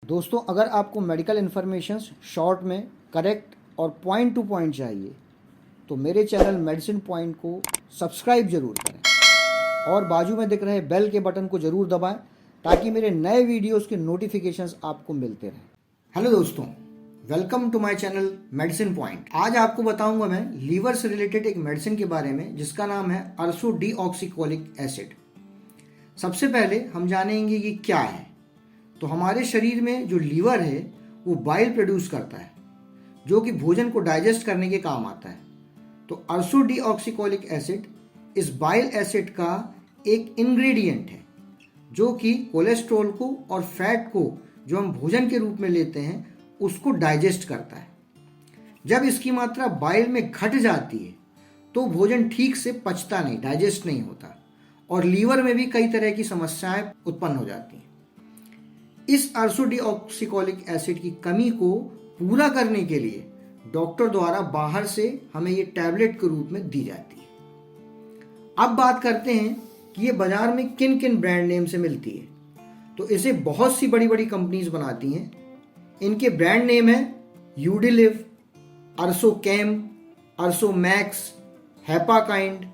दोस्तों, अगर आपको मेडिकल इन्फॉर्मेशन शॉर्ट में करेक्ट और पॉइंट टू पॉइंट चाहिए तो मेरे चैनल मेडिसिन पॉइंट को सब्सक्राइब ज़रूर करें और बाजू में दिख रहे बेल के बटन को ज़रूर दबाएं ताकि मेरे नए वीडियोस के नोटिफिकेशंस आपको मिलते रहें। हेलो दोस्तों, welcome to my channel medicine point. आज आपको बताऊंगा मैं लीवर से रिलेटेड एक मेडिसिन के बारे में जिसका नाम है अर्सोडीऑक्सीकोलिक एसिड। सबसे पहले हम जानेंगे कि क्या है। तो हमारे शरीर में जो लीवर है वो बाइल प्रोड्यूस करता है जो कि भोजन को डाइजेस्ट करने के काम आता है। तो अर्सोडीऑक्सीकोलिक एसिड इस बाइल एसिड का एक इंग्रेडिएंट है जो कि कोलेस्ट्रॉल को और फैट को जो हम भोजन के रूप में लेते हैं उसको डाइजेस्ट करता है। जब इसकी मात्रा बाइल में घट जाती है तो भोजन ठीक से पचता नहीं, डाइजेस्ट नहीं होता और लीवर में भी कई तरह की समस्याएं उत्पन्न हो जाती हैं। इस अर्सोडीऑक्सीकोलिक एसिड की कमी को पूरा करने के लिए डॉक्टर द्वारा बाहर से हमें ये टैबलेट के रूप में दी जाती है। अब बात करते हैं कि ये बाजार में किन किन ब्रांड नेम से मिलती है। तो इसे बहुत सी बड़ी बड़ी कंपनीज बनाती हैं। इनके ब्रांड नेम है यूडिलिव, अर्सोकेम, अर्सोमैक्स, हेपाकाइंड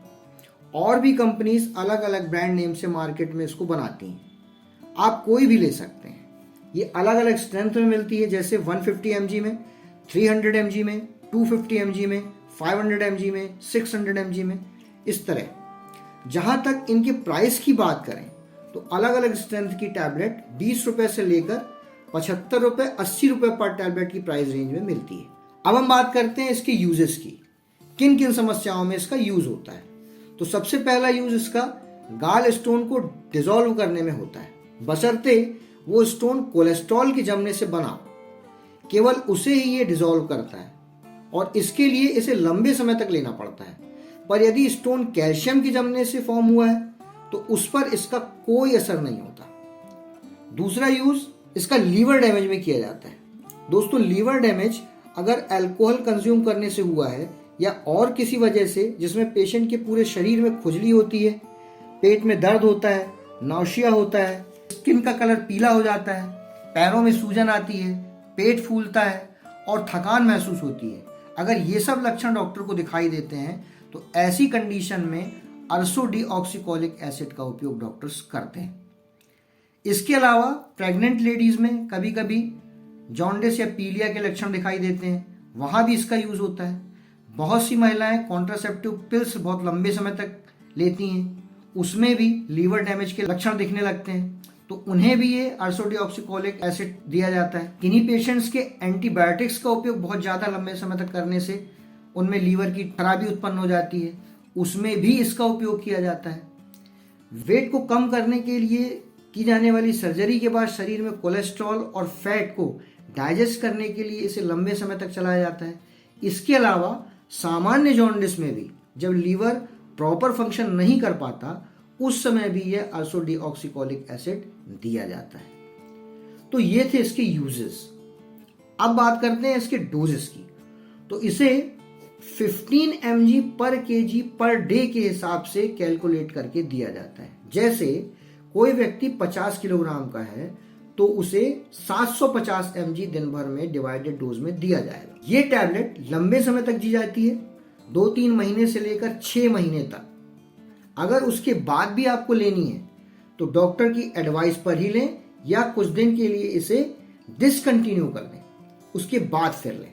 और भी कंपनीज अलग अलग ब्रांड नेम से मार्केट में इसको बनाती हैं। आप कोई भी ले सकते हैं। ये अलग अलग स्ट्रेंथ में मिलती है, जैसे 150 mg में, 300 mg में, 250 mg में, 500 mg में, 600 mg में, इस तरह। जहां तक इनके प्राइस की बात करें तो अलग अलग स्ट्रेंथ की टैबलेट 20 रुपए से लेकर 75 रुपए, 80 रुपए पर टैबलेट की प्राइस रेंज में मिलती है। अब हम बात करते हैं इसके यूजेस की, किन किन समस्याओं में इसका यूज होता है। तो सबसे पहला यूज इसका गाल स्टोन को डिसॉल्व करने में होता है, बशर्ते वो स्टोन कोलेस्ट्रॉल के जमने से बना हो, केवल उसे ही ये डिसॉल्व करता है और इसके लिए इसे लंबे समय तक लेना पड़ता है। पर यदि स्टोन कैल्शियम के जमने से फॉर्म हुआ है तो उस पर इसका कोई असर नहीं होता। दूसरा यूज इसका लीवर डैमेज में किया जाता है। दोस्तों, लीवर डैमेज अगर अल्कोहल कंज्यूम करने से हुआ है या और किसी वजह से जिसमें पेशेंट के पूरे शरीर में खुजली होती है, पेट में दर्द होता है, नाउशिया होता है, स्किन का कलर पीला हो जाता है, पैरों में सूजन आती है, पेट फूलता है और थकान महसूस होती है, अगर ये सब लक्षण डॉक्टर को दिखाई देते हैं तो ऐसी कंडीशन में अर्सोडीऑक्सीकोलिक एसिड का उपयोग डॉक्टर्स करते हैं। इसके अलावा प्रेग्नेंट लेडीज में कभी कभी जॉन्डिस या पीलिया के लक्षण दिखाई देते हैं, वहां भी इसका यूज होता है। बहुत सी महिलाएं कॉन्ट्रासेप्टिव पिल्स बहुत लंबे समय तक लेती हैं, उसमें भी लीवर डैमेज के लक्षण दिखने लगते हैं, तो उन्हें भी ये अर्सोडीऑक्सीकोलिक एसिड दिया जाता है। किन्हीं पेशेंट्स के एंटीबायोटिक्स का उपयोग बहुत ज़्यादा लंबे समय तक करने से उनमें लीवर की खराबी उत्पन्न हो जाती है, उसमें भी इसका उपयोग किया जाता है। वेट को कम करने के लिए की जाने वाली सर्जरी के बाद शरीर में कोलेस्ट्रॉल और फैट को डाइजेस्ट करने के लिए इसे लंबे समय तक चलाया जाता है। इसके अलावा सामान्य जॉन्डिस में भी जब लीवर प्रॉपर फंक्शन नहीं कर पाता उस समय भी यह अर्सोडीऑक्सीकोलिक एसिड दिया जाता है। तो ये थे इसके यूजेस। अब बात करते हैं इसके डोजेस की। तो इसे 15 mg पर kg पर डे के हिसाब से कैलकुलेट करके दिया जाता है। जैसे कोई व्यक्ति 50 किलोग्राम का है तो उसे 750 mg दिन भर में डिवाइडेड डोज में दिया जाएगा। ये टैबलेट लंबे समय तक दी जाती है, 2-3 महीने से लेकर 6 महीने तक। अगर उसके बाद भी आपको लेनी है तो डॉक्टर की एडवाइस पर ही लें या कुछ दिन के लिए इसे डिसकंटिन्यू कर दें, उसके बाद फिर लें।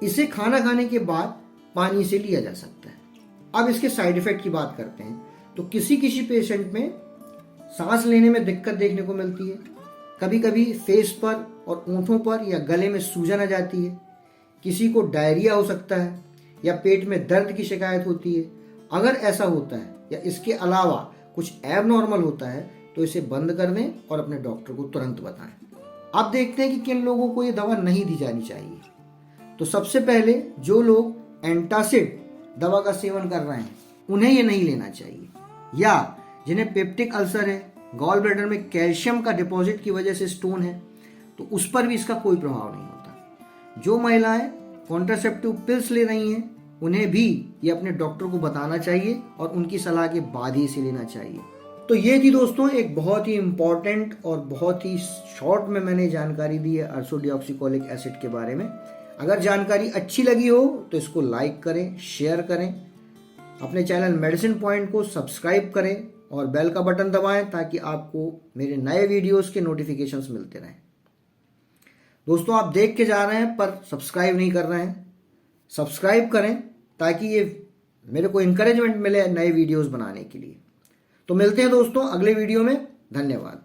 इसे खाना खाने के बाद पानी से लिया जा सकता है। अब इसके साइड इफेक्ट की बात करते हैं। तो किसी किसी पेशेंट में सांस लेने में दिक्कत देखने को मिलती है, कभी कभी फेस पर और ओंठों पर या गले में सूजन आ जाती है, किसी को डायरिया हो सकता है या पेट में दर्द की शिकायत होती है। अगर ऐसा होता है या इसके अलावा कुछ एबनॉर्मल होता है तो इसे बंद कर दें और अपने डॉक्टर को तुरंत बताएं। अब देखते हैं कि किन लोगों को ये दवा नहीं दी जानी चाहिए। तो सबसे पहले जो लोग एंटासिड दवा का सेवन कर रहे हैं उन्हें ये नहीं लेना चाहिए, या जिन्हें पेप्टिक अल्सर है, गॉल ब्लैडर में कैल्शियम का डिपॉजिट की वजह से स्टोन है, तो उस पर भी इसका कोई प्रभाव नहीं होता। जो महिलाएं कॉन्ट्रासेप्टिव पिल्स ले रही हैं उन्हें भी ये अपने डॉक्टर को बताना चाहिए और उनकी सलाह के बाद ही इसे लेना चाहिए। तो ये थी दोस्तों एक बहुत ही इम्पॉर्टेंट और बहुत ही शॉर्ट में मैंने जानकारी दी है अर्सोडिऑक्सीकोलिक एसिड के बारे में। अगर जानकारी अच्छी लगी हो तो इसको लाइक करें, शेयर करें, अपने चैनल मेडिसिन पॉइंट को सब्सक्राइब करें और बेल का बटन दबाएं ताकि आपको मेरे नए वीडियोस के नोटिफिकेशंस मिलते रहें। दोस्तों आप देख के जा रहे हैं पर सब्सक्राइब नहीं कर रहे हैं, सब्सक्राइब करें ताकि ये मेरे को इनकरेजमेंट मिले नए वीडियोस बनाने के लिए। तो मिलते हैं दोस्तों अगले वीडियो में। धन्यवाद।